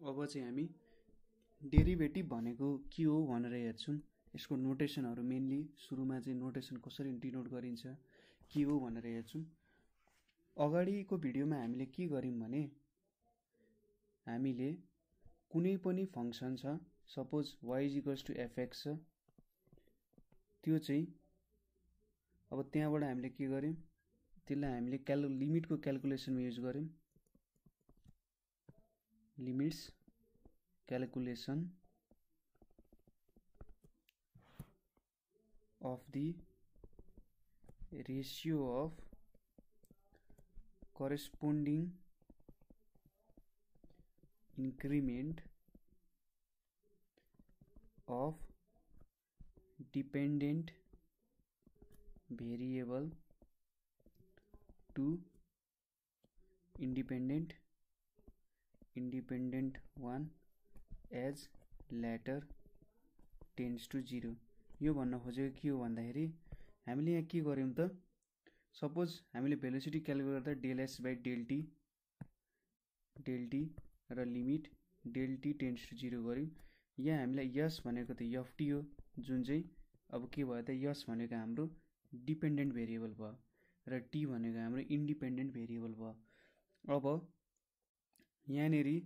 अब चाहिँ हामी डेरिभेटिभ भनेको के हो भनेर हेर्छौँ। यसको नोटेसनहरू मेनली सुरुमा चाहिँ नोटेसन कसरी डिनोट गरिन्छ के हो भनेर हेर्छौँ। अगाडिको भिडियोमा हामीले के गर्यौँ भने हामीले कुनै पनि फंक्सन छ, सपोज y = fx छ, त्यो चाहिँ अब त्यहाँबाट हामीले के गर्यौँ, त्यसलाई हामीले लिमिटको क्याल्कुलेसनमा युज गर्यौँ। Limits calculation of the ratio of corresponding increment of dependent variable to independent one as latter tends to 0। यो भन्न खोजेको के हो भन्दाखेरि हामीले यहाँ के गर्यौं त, सपोज हामीले भेलोसिटी क्याल्कुलेट गर्दा del s by del T र limit del T tends to 0 गर्यौं। यहाँ हामीलाई यस भनेको त एफ टी हो, जुन चाहिँ अब के भयो त, यस भनेको हाम्रो डिपेन्डेन्ट भेरिएबल भयो र टी भनेको हाम्रो इन्डिपेन्डेन्ट भेरिएबल भयो। अब यहाँनेरि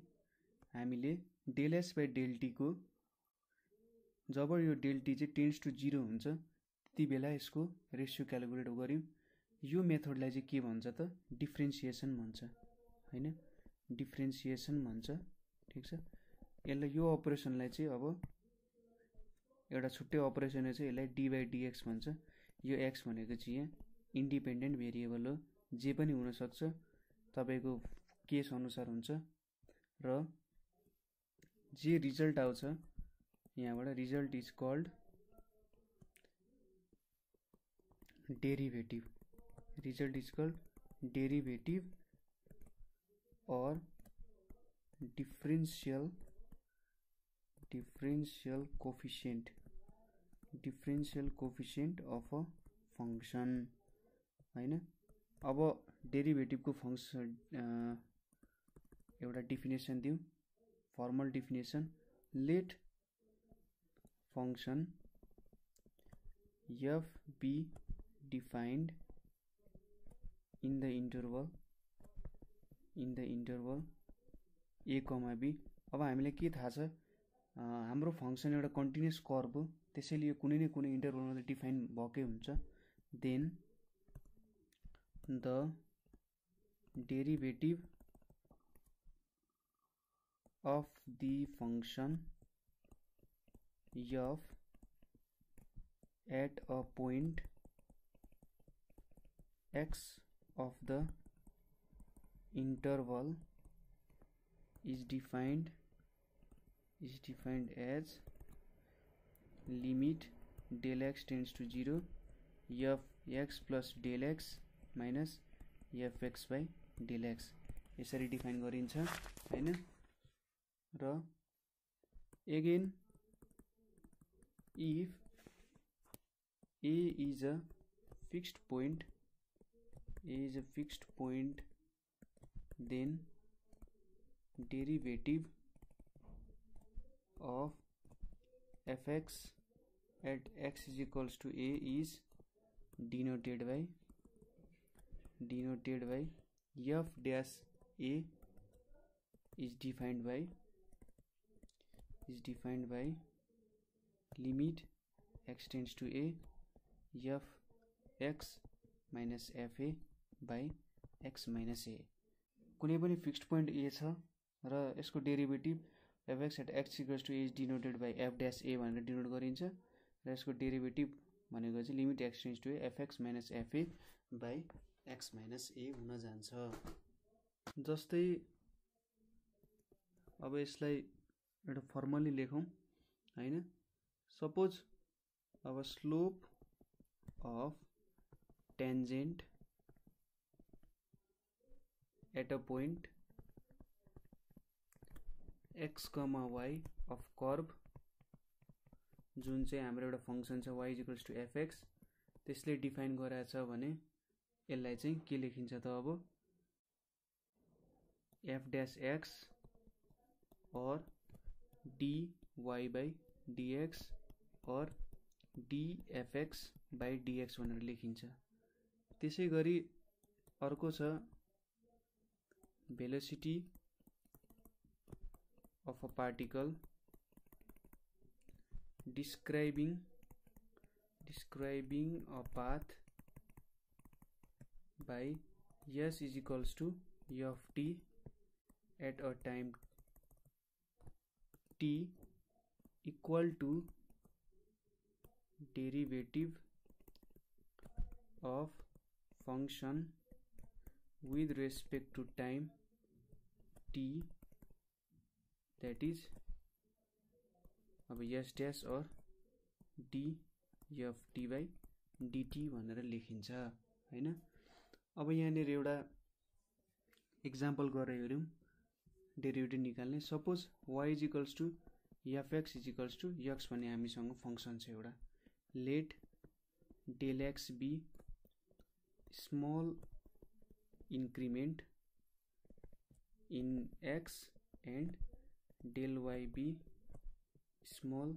हामीले del s by del t को जब यो डेल टी चाहिँ टेन्ड्स टु 0 हुन्छ त्यति बेला यसको रेशियो क्याल्कुलेट गर्यौं। यो मेथडलाई चाहिँ के भन्छ त, डिफ्रेन्सिएसन भन्छ हैन, डिफ्रेन्सिएसन भन्छ। ठीक छ, यसलाई यो अपरेसनलाई चाहिँ अब एउटा छुट्टै अपरेसन चाहिँ यसलाई डी बाइ डीएक्स भन्छ। यो एक्स भनेको चाहिँ यहाँ इन्डिपेन्डेन्ट भेरिएबल हो, जे पनि हुन सक्छ, तपाईको केस अनुसार हुन्छ र जे रिजल्ट आउँछ यहाँबाट result is called derivative. Result is called derivative or differential coefficient of a function हैन। अब डेरिभेटिभ को फंक्शन एउटा डेफिनेसन दिउँ, formal definition. Let function f be defined in the interval a comma b। अब हामीलाई के थाहा छ, हाम्रो फंक्सन एउटा कन्टिन्युअस कर्व हो, त्यसैले यो कुनै न कुनै इन्टरभलमा डिफाइन भएकै हुन्छ। Then the derivative of the function f at a point x of the interval is defined as limit del x tends to 0 f x plus del x minus f x by del x, यसरी define गरिन्छ हैन। र again if a is a fixed point, then derivative of fx at x is equals to a is denoted by f dash a is defined by limit x tends to a f x minus f a by x minus a। कुनै पनि fixed point a छ र यसको derivative fx at x equals to a is denoted by f dash a भनेर denote गरिन्छ र यसको derivative भनेको चाहिँ limit x tends to a fx minus f a by x minus a हुन जान्छ। जस्तै अब यसलाई एउटा फर्मली लेखौं हैन। सपोज अब slope of tangent at a point x, y of curve, जुन चाहिँ हाम्रो एउटा फंक्सन छ y equals to fx, त्यसले डिफाइन गराएको छ भने यसलाई चाहिँ के लेखिन्छ त, अब f dash x or dy by dx or dfx by dx भनेर लेखिन्छ। त्यसै गरी अर्को छ velocity of a particle describing a path by s is equals to f t at a time t equal to derivative of function with respect to time t, that is अब s dash or dft by dt भनेर लेखिन्छ हैन। अब यहाँनिर एउटा example गरेर हेरौँ derivative निकाल्ने। Suppose y is equals to fx is equals to x भन्ने हामीसँग फंक्सन छ एउटा। Let del x be small increment in x and del y be small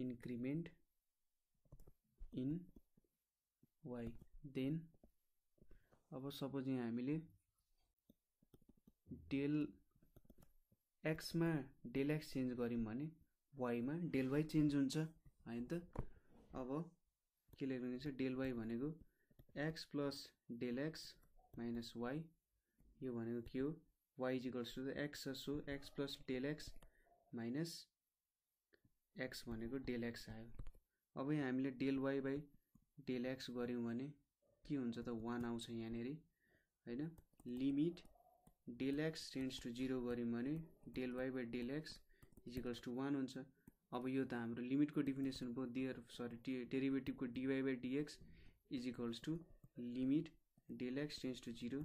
increment in y। then अब सपोज यहाँ हामीले डेल x मा del x change गर्यौं भने y मा डेल y चेन्ज हुन्छ हैन त। अब के लेख्नु छ डेल y भनेको x plus del x minus y, यो भनेको के हो y is equals to x, so x plus del x minus x भनेको डेल x आयो। अब यहाँ हामीले del y by del x गर्यौं भने के हुन्छ त 1 आउँछ यहाँनेरि हैन। Limit del x tends to 0 गर्यौं भने del y by del x is equals to 1 हुन्छ। अब यो त हाम्रो लिमिटको डेफिनेसन भयो, डेरिभेटिभको dy by dx is equals to limit del x tends to 0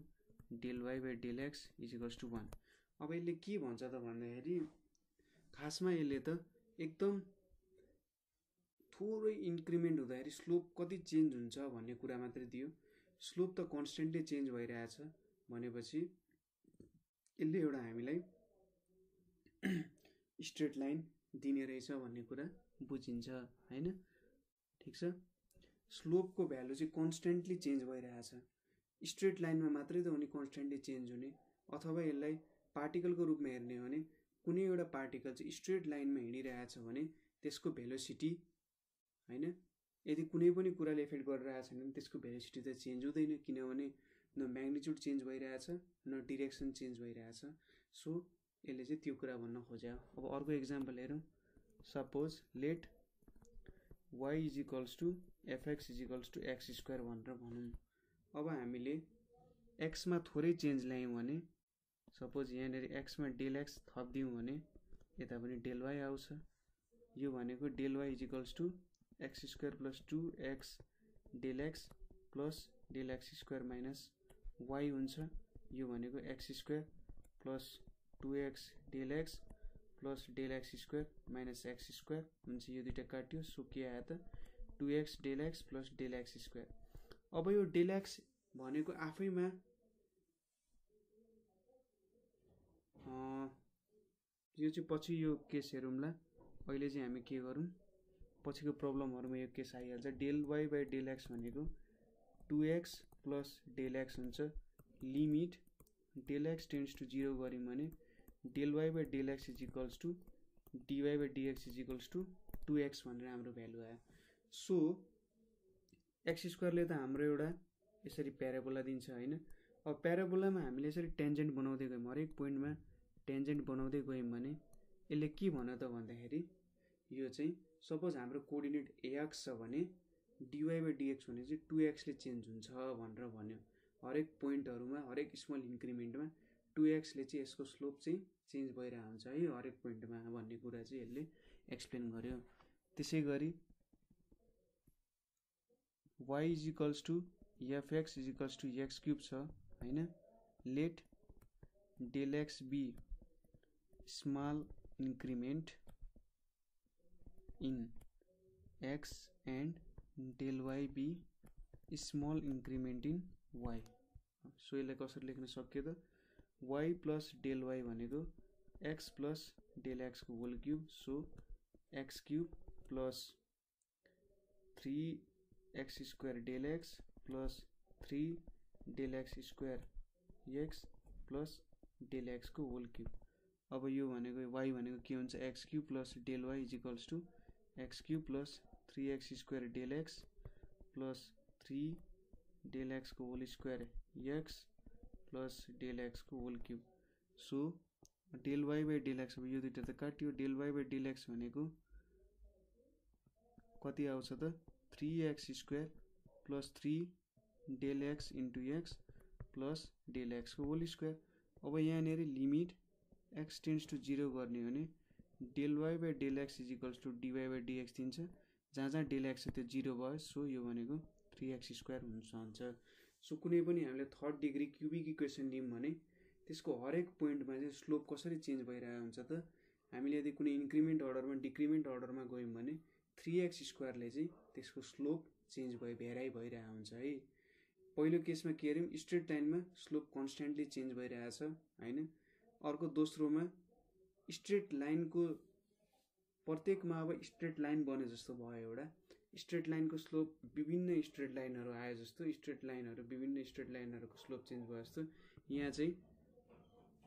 del y by del x is equals to 1। अब यसले के भन्छ त भन्दाखेरि खासमा यसले त एकदम थोरै इन्क्रिमेन्ट हुँदाखेरि स्लोप कति चेन्ज हुन्छ भन्ने कुरा मात्रै दियो। स्लोप त कन्स्टेन्टली चेन्ज भइरहेछ भनेपछि यसले एउटा हामीलाई स्ट्रेट लाइन दिने रहेछ भन्ने कुरा बुझिन्छ हैन। ठीक छ, स्लोपको भ्यालु चाहिँ कन्स्टेन्टली चेन्ज भइरहेछ। स्ट्रेट लाइनमा मात्रै त उनी कन्स्टेन्टली चेन्ज हुने, अथवा यसलाई पार्टिकलको रूपमा हेर्ने हो भने कुनै एउटा पार्टिकल चाहिँ स्ट्रेट लाइनमा हिँडिरहेछ भने त्यसको भेलोसिटी हैन, यदि कुनै पनि कुराले इफेक्ट गरिरहेछ भने त्यसको भेलोसिटी त चेन्ज हुँदैन, किनभने न म्याग्निट्युड चेन्ज भइरहेछ न डिरेक्सन चेन्ज भइरहेछ। सो यसले चाहिँ त्यो कुरा भन्न खोज्यो। अब अर्को एक्जाम्पल हेरौँ। Suppose let y is equals to fx is equals to x square भनेर भनौँ। अब हामीले x मा थोरै चेन्ज ल्यायौँ भने सपोज यहाँनिर x मा डेल x थपिदियौँ भने यता पनि डेल y आउँछ। यो भनेको del y is equals to x square plus 2x del x plus del x square minus y हुन्छ। यो भनेको x square plus 2x del x plus del x square minus x square हुन्छ। यो दुईटा काट्यो, सो के आयो त 2x del x plus del x square. अब यो डेल x भनेको आफैमा यो चाहिँ पछि यो केस हेरौँला। अहिले चाहिँ हामी के गरौँ, पछिको प्रब्लमहरुमा यो केस आइहाल्छ। Del y by del x भनेको 2x प्लस डेल x हुन्छ। Limit del x tends to 0 गर्यौं भने del y by del x is equals to dy by dx is equals to 2x भनेर हाम्रो भ्यालु आयो। So x स्क्वायरले त हाम्रो एउटा यसरी प्याराबोला दिन्छ हैन। अब प्याराबोलामा हामीले यसरी टेन्जेन्ट बनाउँदै गयौं, हरेक पोइन्टमा टेन्जेन्ट बनाउँदै गयौं भने यसले के भन्यो त भन्दाखेरि यो चाहिँ सपोज हाम्रो कोअर्डिनेट ax छ भने dy बाइ dx भने चाहिँ 2x ले चेन्ज हुन्छ भनेर भन्यो। हरेक पोइन्टहरुमा हरेक स्मल इन्क्रिमेन्टमा 2x ले चाहिँ यसको स्लोप चाहिँ चेन्ज भइरहेको हुन्छ है हरेक पोइन्टमा भन्ने कुरा चाहिँ यसले एक्सप्लेन गर्यो। त्यसै गरी y is equals to fx is equals to x cube छ हैन। Let del x be small increment in x and del y be small increment in y। So यसलाई कसरी लेख्न सक्यो त y प्लस डेल y भनेको x plus del x को whole cube, so x cube plus 3x square del x plus 3 del x square x plus del x को whole cube. अब यो भनेको y भनेको के हुन्छ, x cube plus del y is equals to x cube plus 3x square del x plus 3 del x को whole square x plus del x को whole cube. So del y by del x, अब यो दुईटा त काट्यो, del y by del x भनेको कति आउँछ त 3x square plus 3 del x into x plus del x को होल स्क्वायर। अब यहाँनिर लिमिट x टेन्ड्स टु 0 गर्ने हो भने del y by del x is equals to dy by dx दिन्छ, जहाँ जहाँ डेल x छ त्यो 0 भयो, सो यो भनेको 3x स्क्वायर हुन्छ। सो कुनै पनि हामीले थर्ड डिग्री क्युबिक इक्वेसन लियौँ भने त्यसको हरेक पोइन्टमा चाहिँ स्लोप कसरी चेन्ज भइरहेको हुन्छ त, हामीले यदि कुनै इन्क्रिमेन्ट अर्डरमा डिक्रिमेन्ट अर्डरमा गयौँ भने 3x स्क्वायरले चाहिँ त्यसको स्लोप चेन्ज भेराइ भइरहेको हुन्छ है। पहिलो केसमा के हेऱ्यौँ, स्ट्रेट लाइनमा स्लोप कन्स्ट्यान्टली चेन्ज भइरहेछ हैन। अर्को दोस्रोमा स्ट्रेट लाइनको प्रत्येकमा अब स्ट्रेट लाइन बने जस्तो भयो, एउटा स्ट्रेट लाइनको स्लोप विभिन्न स्ट्रेट लाइनहरू आए जस्तो, स्ट्रेट लाइनहरू विभिन्न स्ट्रेट लाइनहरूको स्लोप चेन्ज भयो जस्तो यहाँ चाहिँ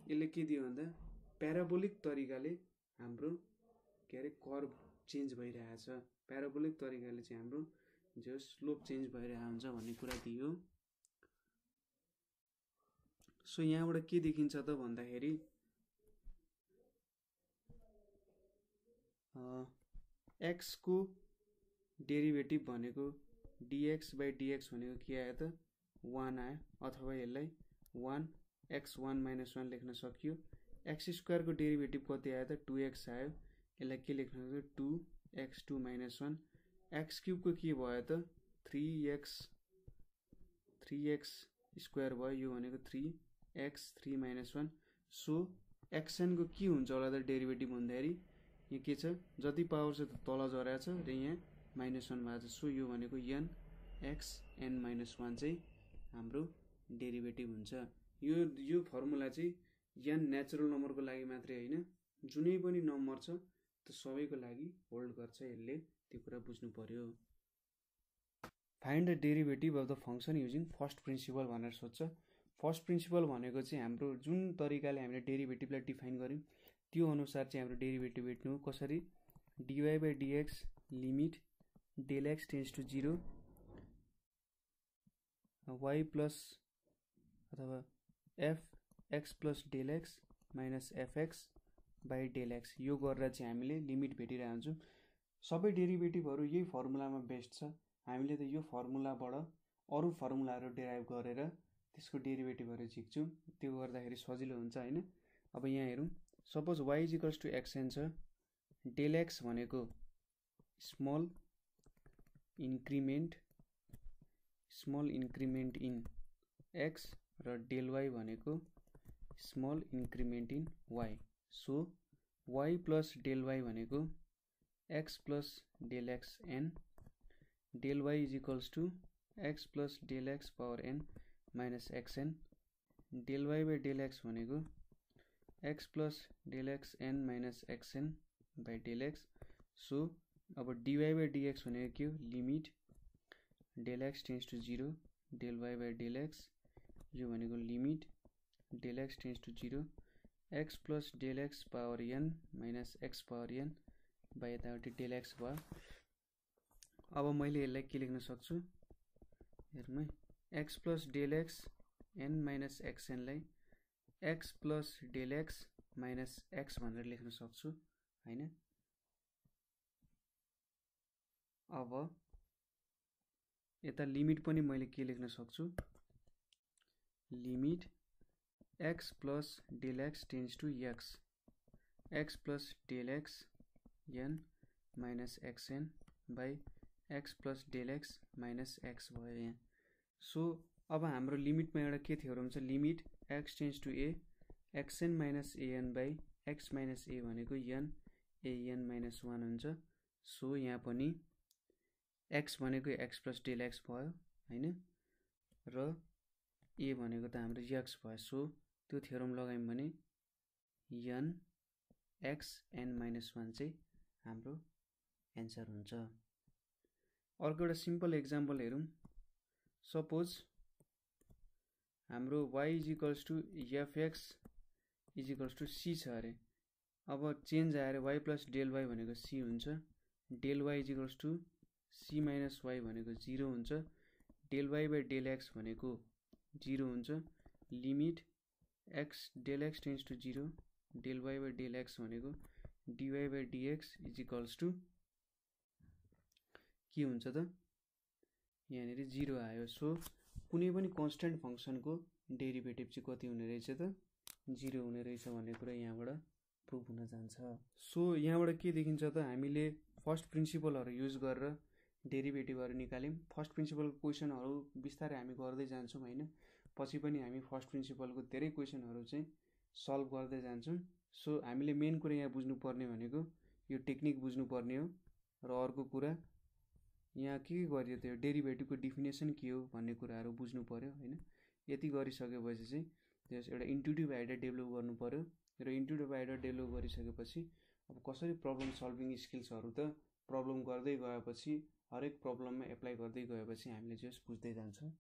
यसले के दियो भन्दा प्याराबोलिक तरिकाले हाम्रो के अरे कर्भ चेन्ज भइरहेछ, प्याराबोलिक तरिकाले चाहिँ हाम्रो जो स्लोप चेन्ज भइरहेको हुन्छ भन्ने कुरा दियो। सो यहाँबाट के देखिन्छ त भन्दाखेरि x को डेरिभेटिभ भनेको dx बाई dx भनेको के आयो त 1 आयो, अथवा यसलाई 1x1 माइनस 1 लेख्न सकियो। x स्क्वायर को डेरिभेटिभ कति आयो त 2x आयो, यसलाई के लेख्न सक्यो 2x2 माइनस 1। x क्यूब को के भयो त 3x स्क्वायर भयो, यो भनेको 3x3 माइनस 1। सो xn को के हुन्छ होला त डेरिभेटिभ भन्दाखेरि यहाँ के छ, जति पावर छ तल झरेको छ र यहाँ -1 भएको छ, सो यो भनेको n xn माइनस 1 चाहिँ हाम्रो डेरिभेटिभ हुन्छ। यो फर्मुला चाहिँ n नेचुरल नम्बरको लागि मात्रै होइन, जुनै पनि नम्बर छ त्यो सबैको लागि होल्ड गर्छ, यसले त्यो कुरा बुझ्नु पर्यो। Find the derivative of the function using first principle भनेर सोध्छ। फर्स्ट प्रिन्सिपल भनेको चाहिँ हाम्रो जुन तरिकाले हामीले डेरिभेटिभलाई डिफाइन गर्यौँ त्यो अनुसार चाहिँ हाम्रो डेरिभेटिभ हेर्नु कसरी, dy by dx limit del x tends to 0 y plus अथवा fx plus del x minus fx by del x, यो गरेर चाहिँ हामीले लिमिट भेटिरहेको हुन्छौँ। सबै डेरिभेटिभहरू यही फर्मुलामा बेस्ड छ, हामीले त यो फर्मुलाबाट अरू फर्मुलाहरू डेराइभ गरेर त्यसको डेरिभेटिभहरू झिक्छौँ, त्यो गर्दाखेरि सजिलो हुन्छ हैन। अब यहाँ हेरौँ, suppose y is equals to xn छ, डेल x भनेको स्मल इन्क्रिमेन्ट इन x र डेल y भनेको small increment in y। So y plus del y भनेको x plus del x n, del y is equals to x plus del x power n minus xn, del y by del x भनेको x plus del x n minus xn by del x। So अब dy by dx भनेको के हो, limit del x tends to 0 del y by del x, यो भनेको limit del x tends to 0 x plus del x power n minus x power n by यतापट्टि del x भयो। अब मैले यसलाई के लेख्न सक्छु, हेरौँ है, x plus del x n minus xn लाई x plus del x minus x भनेर लेख्न सक्छु हैन। अब यता लिमिट पनि मैले के लेख्न सक्छु, limit x plus del x tends to x plus del x n minus xn by x plus del x minus x भयो यहाँ। सो अब हाम्रो लिमिटमा एउटा के थ्योरम छ, limit x tends to a xn minus an by x minus a भनेको n an minus 1 हुन्छ। So यहाँ पनि x भनेको x प्लस डेल x भयो हैन, र a भनेको त हाम्रो x भयो। सो त्यो थ्योरम लगायौँ भने n xn-1 चाहिँ हाम्रो एन्सर हुन्छ। अर्को एउटा सिम्पल एक्जाम्पल हेरौँ। सपोज हाम्रो y = fx = c छ अरे। अब चेन्ज आएर y + del y भनेको c हुन्छ, del y = c - y भनेको 0 हुन्छ, del y/del x भनेको 0 हुन्छ, limit x del x tends to 0, del y/del x भनेको dy/dx = के हुन्छ त यहाँनेरि 0 आयो। सो कुनै पनि कन्स्ट्यान्ट फंक्सनको डेरिभेटिभ चाहिँ कति हुने रहेछ त 0 हुने रहेछ भन्ने कुरा यहाँबाट प्रुभ हुन जान्छ। सो यहाँबाट के देखिन्छ त हामीले फर्स्ट प्रिन्सिपलहरु युज गरेर डेरिभेटिभहरु निकाल्यौं। फर्स्ट प्रिन्सिपलको क्वेशनहरु बिस्तारै हामी गर्दै जान्छौं हैन। पछि पनि हामी फर्स्ट प्रिन्सिपलको धेरै क्वेशनहरु चाहिँ सल्भ गर्दै जान्छौं। सो हामीले मेन कुरा यहाँ बुझ्नु पर्ने भनेको यो टेक्निक बुझ्नु पर्ने हो र अर्को कुरा यहाँ के गरियो त डेरिभेटिभको डेफिनेसन के हो भन्ने कुराहरु बुझ्नु पर्यो हैन। यति गरिसकेपछि चाहिँ त्यस एउटा इन्ट्युटिभ आइडिया डेभलप गर्नु पर्यो र इन्ट्युटिभ आइडिया डेभलप गरिसकेपछि अब कसरी प्रब्लम सल्भिङ स्किल्सहरु त प्रब्लम गर्दै गएपछि हरेक प्रब्लममा एप्लाई गर्दै गएपछि हामीले जस बुझ्दै जान्छौं।